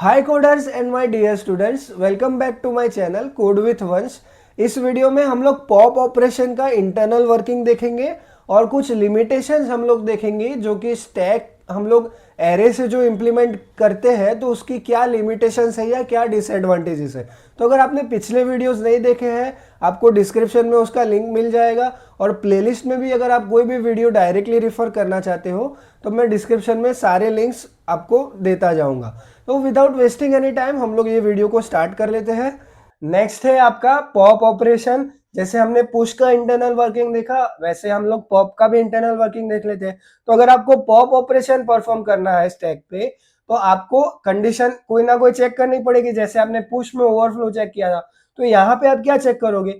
Hi coders and my dear students, welcome back to my channel code with Vansh. इस video में हम लोग pop operation का internal working देखेंगे और कुछ लिमिटेशंस हम लोग देखेंगे जो कि स्टैक हम लोग एरे से जो इम्प्लीमेंट करते हैं तो उसकी क्या लिमिटेशंस है या क्या डिसएडवांटेजेस है। तो अगर आपने पिछले वीडियोस नहीं देखे हैं, आपको डिस्क्रिप्शन में उसका लिंक मिल जाएगा और प्लेलिस्ट में भी अगर आप कोई भी वीडियो डायरेक्टली रिफर करना चाहते हो तो मैं डिस्क्रिप्शन में सारे लिंक्स आपको देता जाऊंगा। तो विदाउट वेस्टिंग एनी टाइम हम लोग ये वीडियो को स्टार्ट कर लेते हैं। नेक्स्ट है आपका पॉप ऑपरेशन। जैसे हमने पुश का इंटरनल वर्किंग देखा वैसे हम लोग पॉप का भी इंटरनल वर्किंग देख लेते हैं। तो अगर आपको पॉप ऑपरेशन परफॉर्म करना है स्टैक पे तो आपको कंडीशन कोई ना कोई चेक करनी पड़ेगी। जैसे आपने पुश में ओवरफ्लो चेक किया था तो यहाँ पे आप क्या चेक करोगे,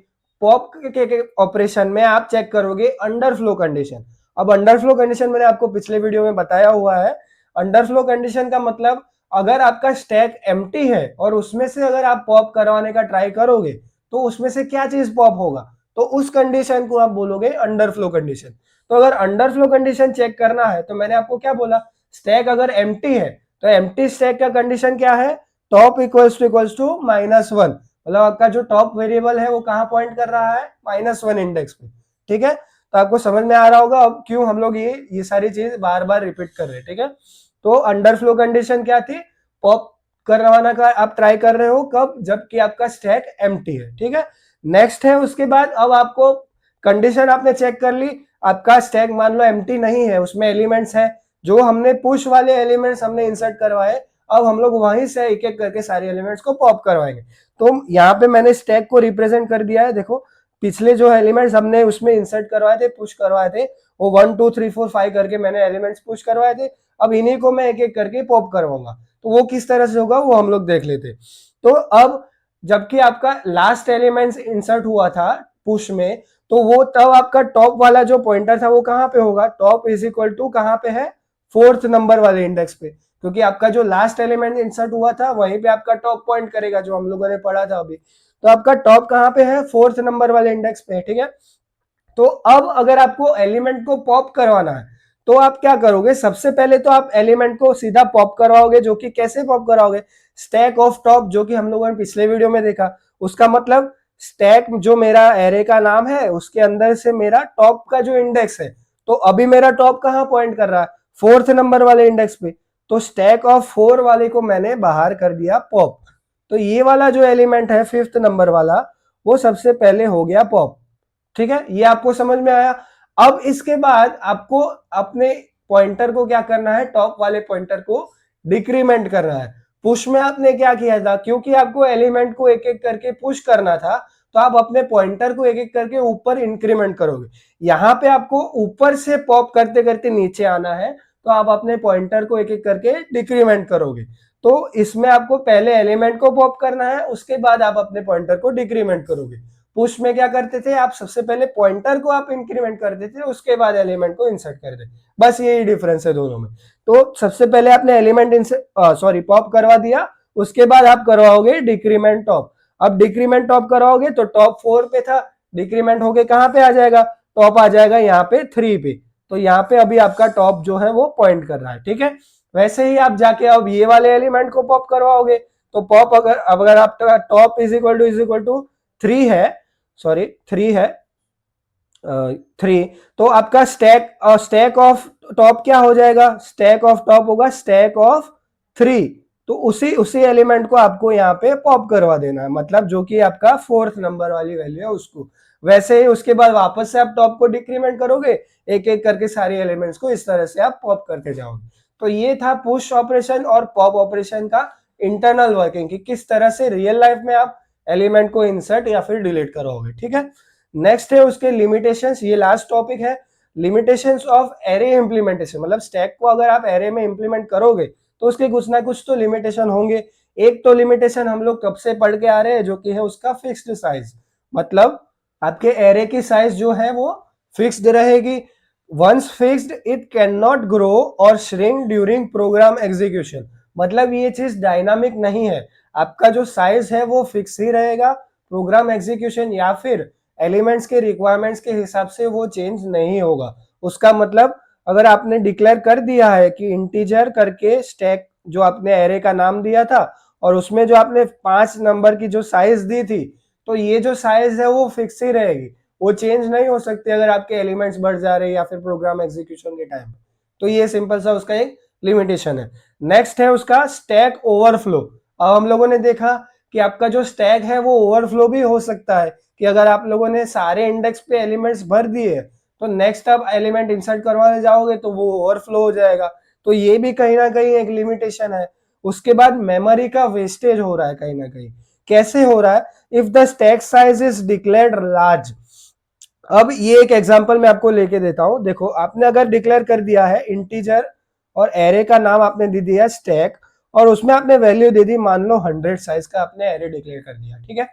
पॉप के ऑपरेशन में आप चेक करोगे अंडरफ्लो कंडीशन। अब अंडरफ्लो कंडीशन मैंने आपको पिछले वीडियो में बताया हुआ है। अंडरफ्लो कंडीशन का मतलब अगर आपका स्टैक एम्प्टी है और उसमें से अगर आप पॉप करवाने का ट्राई करोगे तो उसमें से क्या चीज पॉप होगा, तो उस कंडीशन को आप बोलोगे अंडरफ्लो कंडीशन। तो अगर अंडरफ्लो कंडीशन चेक करना है तो मैंने आपको क्या बोला, स्टैक अगर एम्प्टी है तो एम्प्टी स्टैक का कंडीशन क्या है, टॉप इक्वल्स टू -1। मतलब आपका जो टॉप वेरिएबल है वो कहां पॉइंट कर रहा है, -1 इंडेक्स पे। ठीक है, तो आपको समझ में आ रहा होगा अब क्यों हम लोग ये सारी चीज बार बार रिपीट कर रहे हैं। ठीक है, तो अंडरफ्लो कंडीशन क्या थी, पॉप करवाना का आप ट्राई कर रहे हो कब, जबकि आपका स्टैक एम्प्टी है। ठीक है, नेक्स्ट है उसके बाद अब आपको कंडीशन आपने चेक कर ली, आपका स्टैक मान लो एम्प्टी नहीं है, उसमें एलिमेंट्स है, जो हमने पुश वाले एलिमेंट्स हमने इंसर्ट करवाए, अब हम लोग वहीं से एक एक करके सारे एलिमेंट्स को पॉप करवाएंगे। तो यहाँ पे मैंने स्टैक को रिप्रेजेंट कर दिया है। देखो पिछले जो एलिमेंट्स हमने उसमें इंसर्ट करवाए थे, पुश करवाए थे, वो 1 2 3 4 5 करके मैंने एलिमेंट्स पुश करवाए थे। अब इन्हीं को मैं एक एक करके पॉप करवाऊंगा, तो वो किस तरह से होगा वो हम लोग देख लेते। तो अब जबकि आपका लास्ट एलिमेंट इंसर्ट हुआ था पुश में, तो वो तब आपका टॉप वाला जो पॉइंटर था वो कहां पे होगा, टॉप इज इक्वल टू कहां पे है, 4th नंबर वाले इंडेक्स पे, क्योंकि आपका जो लास्ट एलिमेंट इंसर्ट हुआ था वहीं पे आपका टॉप पॉइंट करेगा, जो हम लोगों ने पढ़ा था अभी। तो आपका टॉप कहां पे है, 4th नंबर वाले इंडेक्स पे। ठीक है, तो अब अगर आपको एलिमेंट को पॉप करवाना है तो आप क्या करोगे, सबसे पहले तो आप एलिमेंट को सीधा पॉप करवाओगे, जो कि कैसे पॉप कराओगे, स्टैक ऑफ टॉप, जो कि हम लोगों ने पिछले वीडियो में देखा। उसका मतलब स्टैक जो मेरा एरे का नाम है उसके अंदर से मेरा टॉप का जो इंडेक्स है, तो अभी मेरा टॉप कहां पॉइंट कर रहा है, 4th नंबर वाले इंडेक्स पे। तो स्टैक ऑफ 4 वाले को मैंने बाहर कर दिया पॉप। तो ये वाला जो एलिमेंट है 5th नंबर वाला, वो सबसे पहले हो गया पॉप। ठीक है, ये आपको समझ में आया। अब इसके बाद आपको अपने पॉइंटर को क्या करना है, टॉप वाले पॉइंटर को डिक्रीमेंट करना है। पुश में आपने क्या किया था, क्योंकि आपको एलिमेंट को एक एक करके पुश करना था, तो आप अपने पॉइंटर को एक एक करके ऊपर इंक्रीमेंट करोगे। यहां पे आपको ऊपर से पॉप करते करते नीचे आना है, तो आप अपने पॉइंटर को एक एक करके डिक्रीमेंट करोगे। तो इसमें आपको पहले एलिमेंट को पॉप करना है, उसके बाद आप अपने पॉइंटर को डिक्रीमेंट करोगे। पुश में क्या करते थे आप, सबसे पहले पॉइंटर को आप इंक्रीमेंट करते थे, उसके बाद एलिमेंट को इंसर्ट करते थे। बस यही डिफरेंस है दोनों में। तो सबसे पहले आपने एलिमेंट पॉप करवा दिया, उसके बाद आप करवाओगे डिक्रीमेंट टॉप। अब डिक्रीमेंट टॉप करवाओगे तो टॉप 4 पे था, डिक्रीमेंट होके कहां पे आ जाएगा, टॉप आ जाएगा यहाँ पे 3 पे। तो यहाँ पे अभी आपका टॉप जो है वो पॉइंट कर रहा है। ठीक है, वैसे ही आप जाके अब ये वाले एलिमेंट को पॉप करवाओगे, तो पॉप अगर आपका टॉप इज इक्वल टू 3 है, सॉरी 3 है, 3, तो आपका स्टैक ऑफ टॉप क्या हो जाएगा, स्टैक ऑफ टॉप होगा स्टैक ऑफ 3। तो उसी उसी एलिमेंट को आपको यहाँ पे पॉप करवा देना है, मतलब जो कि आपका 4th नंबर वाली वैल्यू है उसको। वैसे ही उसके बाद वापस से आप टॉप को डिक्रीमेंट करोगे, एक एक करके सारे एलिमेंट्स को इस तरह से आप पॉप करते जाओगे। तो ये था पुश ऑपरेशन और पॉप ऑपरेशन का इंटरनल वर्किंग, कि किस तरह से रियल लाइफ में आप एलिमेंट को इंसर्ट या फिर डिलीट करोगे। ठीक है, नेक्स्ट है उसके लिमिटेशंस, ये लास्ट टॉपिक है, लिमिटेशंस ऑफ एरे इंप्लीमेंटेशन। मतलब स्टैक को अगर आप एरे में इंप्लीमेंट करोगे तो उसके कुछ ना कुछ तो लिमिटेशन होंगे। एक तो लिमिटेशन हम लोग कब से पढ़ के आ रहे हैं, जो कि है उसका फिक्स्ड साइज। मतलब आपके एरे की साइज जो है वो फिक्स्ड रहेगी। Once fixed it can not grow और श्रिंक ड्यूरिंग प्रोग्राम एग्जीक्यूशन। मतलब ये चीज डायनामिक नहीं है, आपका जो साइज है वो फिक्स ही रहेगा, प्रोग्राम एग्जीक्यूशन या फिर एलिमेंट्स के रिक्वायरमेंट्स के हिसाब से वो चेंज नहीं होगा। उसका मतलब अगर आपने डिक्लेयर कर दिया है कि इंटीजर करके स्टैक जो आपने एरे का नाम दिया था और उसमें जो आपने 5 नंबर की जो साइज दी थी, तो ये जो साइज है वो फिक्स ही रहेगी, वो चेंज नहीं हो सकती अगर आपके एलिमेंट्स बढ़ जा रहे हैं या फिर प्रोग्राम एग्जीक्यूशन के टाइम। तो ये सिंपल सा उसका एक लिमिटेशन है। नेक्स्ट है उसका स्टैक ओवरफ्लो। अब हम लोगों ने देखा कि आपका जो स्टैक है वो ओवरफ्लो भी हो सकता है, कि अगर आप लोगों ने सारे इंडेक्स पे एलिमेंट्स भर दिए तो नेक्स्ट आप एलिमेंट इंसर्ट करवाने जाओगे तो वो ओवरफ्लो हो जाएगा। तो ये भी कहीं ना कहीं एक लिमिटेशन है। उसके बाद मेमोरी का वेस्टेज हो रहा है कहीं ना कहीं। कैसे हो रहा है? If the stack size is declared large. अब ये एक एग्जांपल मैं आपको लेके देता हूं। देखो, आपने अगर डिक्लेयर कर दिया है इंटीजर और एरे का नाम आपने दे दिया स्टैक, और उसमें आपने वैल्यू दे दी मान लो 100 साइज का आपने एरे डिक्लेयर कर दिया, ठीक है।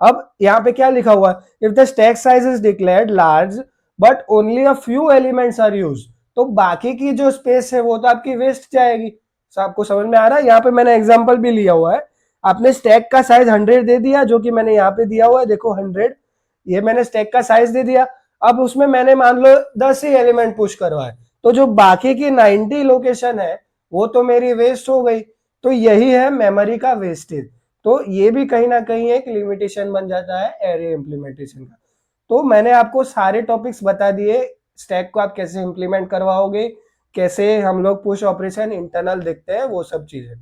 अब यहाँ पे क्या लिखा हुआ है? If the stack size is declared large but only a few elements are use, तो बाकी की जो स्पेस है वो तो आपकी वेस्ट जाएगी। तो आपको समझ में आ रहा है? यहाँ पे मैंने एग्जांपल भी लिया हुआ है। आपने स्टैक का साइज 100 दे दिया, जो कि मैंने यहाँ पे दिया हुआ है, देखो 100, ये मैंने स्टैक का साइज दे दिया। अब उसमें मैंने मान लो 10 ही एलिमेंट पुश करवाए, तो जो बाकी की 90 लोकेशन है वो तो मेरी वेस्ट हो गई। तो यही है मेमोरी का वेस्टेज। तो ये भी कहीं ना कहीं एक लिमिटेशन बन जाता है एरे इंप्लीमेंटेशन का। तो मैंने आपको सारे टॉपिक्स बता दिए, स्टैक को आप कैसे इंप्लीमेंट करवाओगे, कैसे हम लोग पुश ऑपरेशन इंटरनल देखते हैं, वो सब चीजें।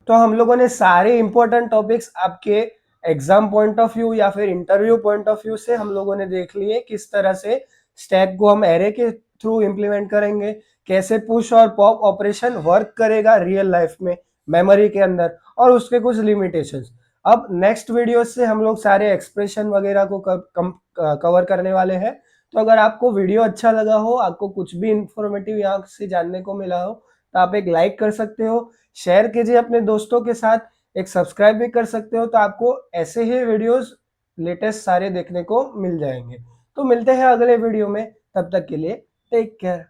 तो हम लोगों ने सारे इंपॉर्टेंट टॉपिक्स आपके एग्जाम पॉइंट ऑफ व्यू या फिर इंटरव्यू पॉइंट ऑफ व्यू से हम लोगों ने देख लिए, किस तरह से स्टैक को हम एरे के थ्रू इंप्लीमेंट करेंगे, कैसे पुश और पॉप ऑपरेशन वर्क करेगा रियल लाइफ में मेमोरी के अंदर, और उसके कुछ लिमिटेशंस। अब नेक्स्ट वीडियो से हम लोग सारे एक्सप्रेशन वगैरह को कवर करने वाले हैं। तो अगर आपको वीडियो अच्छा लगा हो, आपको कुछ भी इंफॉर्मेटिव यहाँ से जानने को मिला हो, तो आप एक लाइक कर सकते हो, शेयर कीजिए अपने दोस्तों के साथ, एक सब्सक्राइब भी कर सकते हो, तो आपको ऐसे ही वीडियोस लेटेस्ट सारे देखने को मिल जाएंगे। तो मिलते हैं अगले वीडियो में, तब तक के लिए टेक केयर।